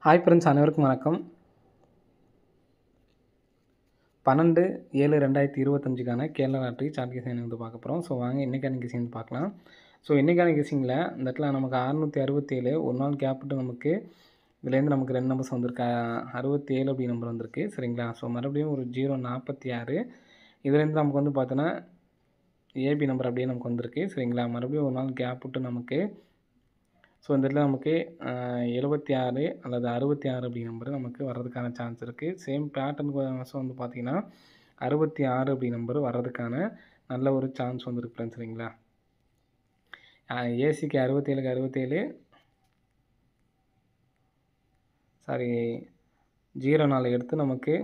Hi friends, அனைவருக்கும் வணக்கம். 12/7/2025க்கான Kerala lottery chart guessing வந்து பார்க்க போகிறோம். ஸோ வாங்க இன்றைக்கான கெஸிங் பார்க்கலாம். ஸோ இன்றைக்கான கெஸிங்கில் இந்த இடத்துல நமக்கு 667 ஒரு நாள் கேப்பிட்டு நமக்கு இதுலேருந்து நமக்கு 2 நம்பர்ஸ் வந்திருக்கு. 67 அப்படி நம்பர் வந்திருக்கு. சரிங்களா? ஸோ மறுபடியும் ஒரு 046 இதுலேருந்து நமக்கு வந்து பார்த்தோன்னா ஏபி நம்பர் அப்படியே நமக்கு வந்திருக்கு. சரிங்களா? மறுபடியும் ஒரு நாள் கேப் விட்டு நமக்கு ஸோ இந்த இடத்துல நமக்கு 76 அல்லது 66 அப்படி நம்பர் நமக்கு வர்றதுக்கான சான்ஸ் இருக்குது. சேம் பேட்டர்னுக்கு வந்து பார்த்திங்கன்னா 66 அப்படி நம்பர் வர்றதுக்கான நல்ல ஒரு சான்ஸ் வந்துருக்கு ஃப்ரெண்ட்ஸ். சரிங்களா? ஏசிக்கு 67க்கு 67 சாரி 04 எடுத்து நமக்கு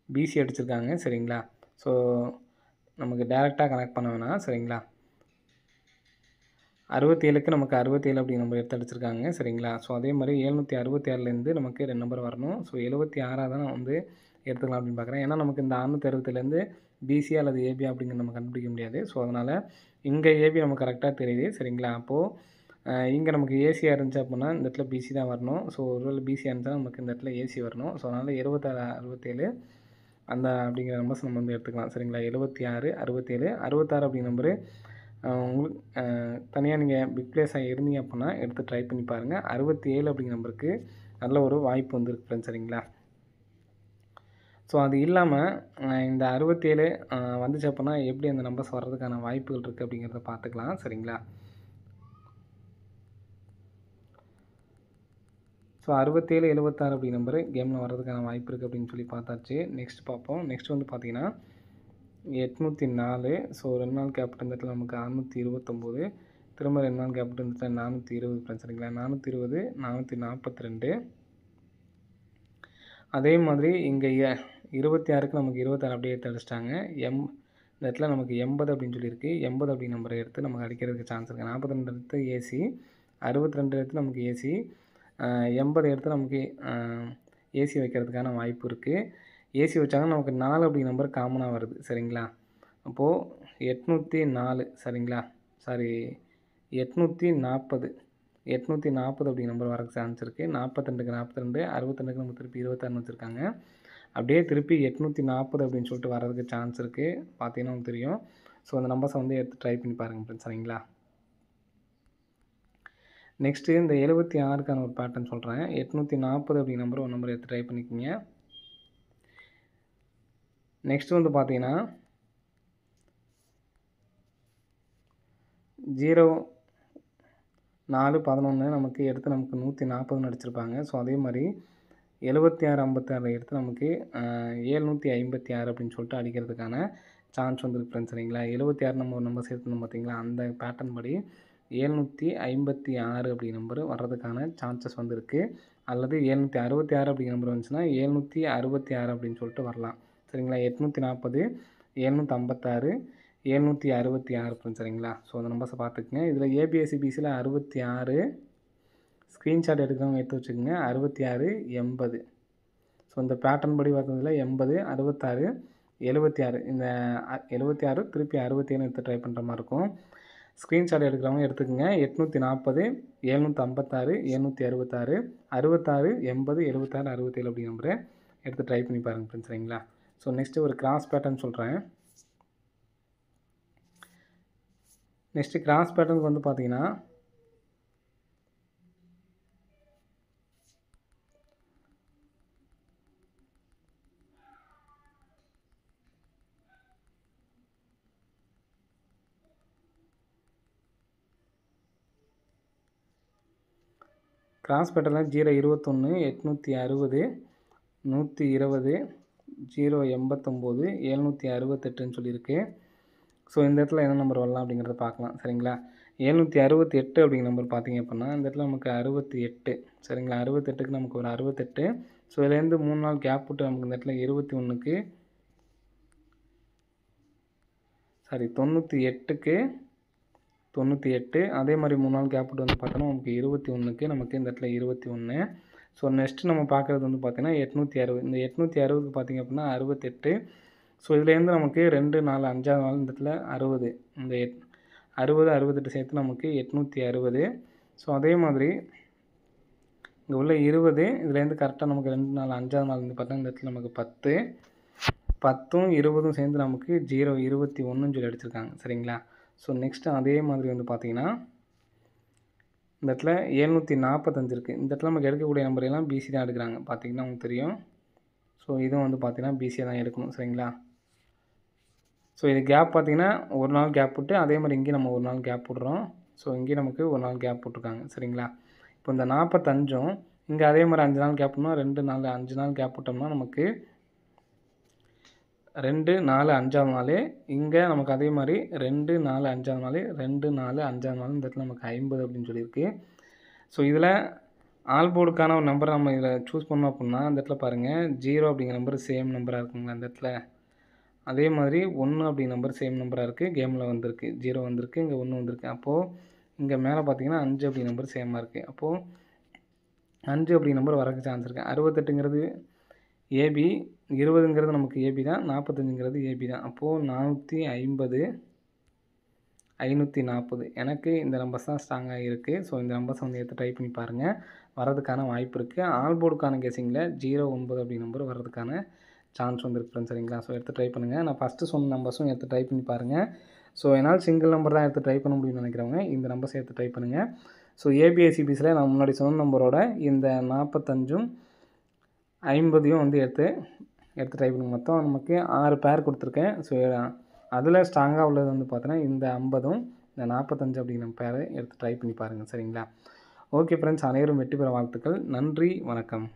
பிசி அடிச்சிருக்காங்க. சரிங்களா? ஸோ நமக்கு டேரெக்டாக கனெக்ட் பண்ண வேணாம். சரிங்களா? 67க்கு நமக்கு 67 அப்படி நம்பர் எடுத்து அடிச்சிருக்காங்க. சரிங்களா? ஸோ அதே மாதிரி 766லேருந்து நமக்கு 2 நம்பர் வரணும். ஸோ 76 தான் நான் வந்து எடுத்துக்கலாம் அப்படின்னு பார்க்குறேன். ஏன்னா நமக்கு இந்த 660லேருந்து பிசி அல்லது ஏபி அப்படிங்கிறது நம்ம கண்டுபிடிக்க முடியாது. ஸோ அதனால் இங்கே ஏபி நமக்கு கரெக்டாக தெரியுது. சரிங்களா? அப்போது இங்கே நமக்கு ஏசியாக இருந்துச்சு அப்படின்னா இந்த இடத்துல பிசி தான் வரணும். ஸோ ஒருவேளை பிசியாக இருந்துச்சுன்னா நமக்கு இந்த இடத்துல ஏசி வரணும். ஸோ அதனால் 76 67 அந்த அப்படிங்கிற நம்பர்ஸ் நம்ம வந்து எடுத்துக்கலாம். சரிங்களா? 76 67 66 அப்படிங்கிற நம்பரு உங்களுக்கு தனியாக நீங்கள் பிக் பிளேஸாக இருந்தீங்க அப்படின்னா எடுத்து ட்ரை பண்ணி பாருங்கள். 67 அப்படிங்கிற நம்பருக்கு நல்ல ஒரு வாய்ப்பு வந்துருக்கு ஃப்ரெண்ட்ஸ். சரிங்களா? ஸோ அது இல்லாமல் இந்த 67 வந்துச்சு அப்படின்னா எப்படி அந்த நம்பர்ஸ் வர்றதுக்கான வாய்ப்புகள் இருக்குது அப்படிங்கிறத பார்த்துக்கலாம். சரிங்களா? ஸோ 67 76 அப்படி நம்பரு கேமில் வர்றதுக்கான வாய்ப்பு இருக்குது அப்படின்னு சொல்லி பார்த்தாச்சு. நெக்ஸ்ட் பார்ப்போம். நெக்ஸ்ட் வந்து பார்த்திங்கன்னா 804 ஸோ 2 நாள் கேப்பிட்டல் இந்த இடத்துல நமக்கு 629 திரும்ப 2 நாள் கேப்பிட்டல் இந்த இடத்துல 420 ஃப்ரெண்ட்ஸ். சரிங்களா? 420 442 அதே மாதிரி இங்கே 26க்கு நமக்கு 26 அப்படியே எடுத்து அடிச்சிட்டாங்க. இந்த இடத்துல நமக்கு 80 அப்படின்னு சொல்லியிருக்கு. 80 அப்படி நம்பரை எடுத்து நமக்கு அடிக்கிறதுக்கு சான்ஸ் இருக்குது. 42 எடுத்து ஏசி 62 எடுத்து நமக்கு ஏசி 80 எடுத்து நமக்கு ஏசி வைக்கிறதுக்கான வாய்ப்பு இருக்குது. ஏசி வச்சாங்கன்னா நமக்கு 4 அப்படி நம்பர் காமனாக வருது. சரிங்களா? அப்போது 804 சரிங்களா? சாரி 840 அப்படி நம்பர் வரக்கு சான்ஸ் இருக்குது. 42க்கு 42 62க்கு நம்ம திருப்பி 26 வச்சுருக்காங்க. அப்படியே திருப்பி 840 அப்படின்னு சொல்லிட்டு வர்றதுக்கு சான்ஸ் இருக்குது. பார்த்தீங்கன்னா உங்களுக்கு தெரியும். ஸோ அந்த நம்பர்ஸை வந்து எடுத்து ட்ரை பண்ணி பாருங்கள் ஃப்ரெண்ட்ஸ். சரிங்களா? நெக்ஸ்ட்டு இந்த 76க்கான ஒரு பேட்டர்ன் சொல்கிறேன். 840 அப்படி நம்பர் ஒரு நம்பர் எடுத்து ட்ரை பண்ணிக்கிங்க. நெக்ஸ்ட் வந்து பார்த்தீங்கன்னா 0411 நமக்கு எடுத்து நமக்கு 140 அடிச்சிருப்பாங்க. ஸோ அதே மாதிரி 76 56 எடுத்து நமக்கு 756 அப்படின்னு சொல்லிட்டு அடிக்கிறதுக்கான சான்ஸ் வந்துருக்கு ஃப்ரெண்ட்ஸ். சரிங்களா? 76 நம்ம ஒரு நம்பர் சேர்த்துனோம் பார்த்தீங்களா? அந்த பேட்டர்ன் படி 756 அப்படி நம்பர் வர்றதுக்கான சான்சஸ் வந்துருக்கு. அல்லது 766 அப்படிங்கிற நம்பர் வந்துச்சுன்னா 766 அப்படின்னு சொல்லிட்டு வரலாம். சரிங்களா? 840 756 766 ஃப்ரெண்ட்ஸ். சரிங்களா? ஸோ அந்த நம்பர்ஸை பார்த்துக்குங்க. இதில் ஏபிஎஸ்சி பிசியில் 66 ஸ்க்ரீன்ஷாட் எடுக்கிறவங்க எடுத்து வச்சுக்கோங்க. 66 80 ஸோ இந்த பேட்டர்ன் படி பார்த்ததில் 80 66 76 இந்த 76 திருப்பி 67 எடுத்து ட்ரை பண்ணுற மாதிரி இருக்கும். ஸ்க்ரீன்ஷாட் எடுக்கிறவங்க எடுத்துக்கோங்க. 840 756 766 66 80 76 67 அப்படி நம்பரை எடுத்து ட்ரை பண்ணி பாருங்கள் ஃப்ரெண்ட்ஸ். சரிங்களா? ஸோ நெக்ஸ்ட்டு ஒரு கிராஸ் பேட்டர்ன் சொல்கிறேன். நெக்ஸ்ட்டு கிராஸ் பேட்டர்னுக்கு வந்து பார்த்தீங்கன்னா கிராஸ் பேட்டர்னில் 021 860 120 089 768ன்னு சொல்லியிருக்கு. ஸோ இந்த இடத்துல என்ன நம்பர் வரலாம் அப்படிங்கிறத பார்க்கலாம். சரிங்களா? 768 அப்படிங்கிற நம்பர் பார்த்தீங்க அப்படின்னா இந்த இடத்துல நமக்கு 68 சரிங்களா? 68க்கு நமக்கு ஒரு 68 ஸோ இதுலேருந்து 3 நாள் கேப் விட்டு நமக்கு இந்த இடத்துல 21க்கு சாரி 98க்கு 98 அதே மாதிரி 3 நாள் கேப் விட்டு வந்து பார்த்தோன்னா நமக்கு 21க்கு நமக்கு இந்த இடத்துல 21. ஸோ நெக்ஸ்ட்டு நம்ம பார்க்குறது வந்து பார்த்தீங்கன்னா 860 இந்த 860க்கு பார்த்திங்க அப்படின்னா 68 ஸோ இதுலேருந்து நமக்கு 2 4 5ஆவது நாள் இந்த இடத்துல 60 இந்த 60 68 சேர்த்து நமக்கு 860. ஸோ அதே மாதிரி இங்கே உள்ள 20 இதுலேருந்து கரெக்டாக நமக்கு 2 4 5ஆவது நாள் வந்து பார்த்தா இந்த இடத்துல நமக்கு 10 10ம் 20ம் சேர்ந்து நமக்கு 0 21ன்னு சொல்லி அடிச்சிருக்காங்க சரிங்களா. ஸோ நெக்ஸ்ட்டு அதே மாதிரி வந்து பார்த்தீங்கன்னா இந்த இடத்துல 745 இருக்குது. இந்த இடத்துல நமக்கு எடுக்கக்கூடிய நம்பர் எல்லாம் பிசி தான் எடுக்கிறாங்க பார்த்தீங்கன்னா உங்களுக்கு தெரியும். ஸோ இதுவும் வந்து பார்த்தீங்கன்னா பிசியை தான் எடுக்கணும் சரிங்களா. ஸோ இது கேப் பார்த்தீங்கன்னா ஒரு நாள் கேப் விட்டு அதே மாதிரி இங்கேயும் நம்ம ஒரு நாள் கேப் விட்றோம். ஸோ இங்கேயும் நமக்கு ஒரு நாள் கேப் விட்ருக்காங்க சரிங்களா. இப்போ இந்த 45ம் இங்கே அதே மாதிரி 5 நாள் கேப் விட்டோம்னா 2 4 5 நாள் கேப் விட்டோம்னா நமக்கு 2 4 5ஆவது நாள் இங்கே நமக்கு அதே மாதிரி 2 4 5ஆவது நாள் 2 4 5ஆவது நாள் இந்த இடத்துல நமக்கு 50 அப்படின்னு சொல்லியிருக்கு. ஸோ இதில் ஆல் போர்டுக்கான ஒரு நம்பர் நம்ம இதில் சூஸ் பண்ணோம் அப்படின்னா அந்த இடத்துல பாருங்கள் 0 அப்படிங்கிற நம்பர் சேம் நம்பராக இருக்குங்களா அந்த இடத்துல. அதே மாதிரி 1 அப்படிங்கிற நம்பர் சேம் நம்பராக இருக்குது. கேமில் வந்திருக்கு 0 வந்திருக்கு இங்கே 1 வந்திருக்கு. அப்போது இங்கே மேலே பார்த்தீங்கன்னா 5 அப்படிங்கிற நம்பர் சேமாக இருக்குது. அப்போது 5 அப்படிங்கிற நம்பர் வரக்கு சான்ஸ் இருக்குது. 68ங்கிறது ஏபி 20ங்கிறது நமக்கு ஏபி தான் 45ங்கிறது ஏபி தான். அப்போது 450 540 எனக்கு இந்த நம்பர்ஸ் தான் ஸ்ட்ராங்காக இருக்குது. ஸோ இந்த நம்பர்ஸ் வந்து எடுத்து ட்ரை பண்ணி பாருங்கள் வரதுக்கான வாய்ப்பு இருக்குது. ஆல் போர்டுக்கான கெஸிங்கில் 09 அப்படிங்கிற நம்பர் வரதுக்கான சான்ஸ் வந்து இருக்குது சரிங்களா. ஸோ எடுத்து ட்ரை பண்ணுங்கள். நான் ஃபஸ்ட்டு சொன்ன நம்பர்ஸும் எடுத்து ட்ரை பண்ணி பாருங்கள். ஸோ என்னால் சிங்கிள் நம்பர் தான் எடுத்து ட்ரை பண்ண முடியும்னு நினைக்கிறவங்க இந்த நம்பர்ஸ் எடுத்து ட்ரை பண்ணுங்கள். ஸோ ஏபிஎஸ்சிபிஸில் நான் முன்னாடி சொன்ன நம்பரோட இந்த 45ம் 50யும் வந்து எடுத்து ட்ரை பண்ணுங்கள். மொத்தம் நமக்கு 6 பேர் கொடுத்துருக்கேன். ஸோ அதில் ஸ்ட்ராங்காக உள்ளது வந்து பார்த்தோன்னா இந்த 50ம் இந்த 45 அப்படிங்கிற பேரை எடுத்து ட்ரை பண்ணி பாருங்கள் சரிங்களா. ஓகே ஃப்ரெண்ட்ஸ், அனைவரும் வெற்றி பெற வாழ்த்துக்கள். நன்றி, வணக்கம்.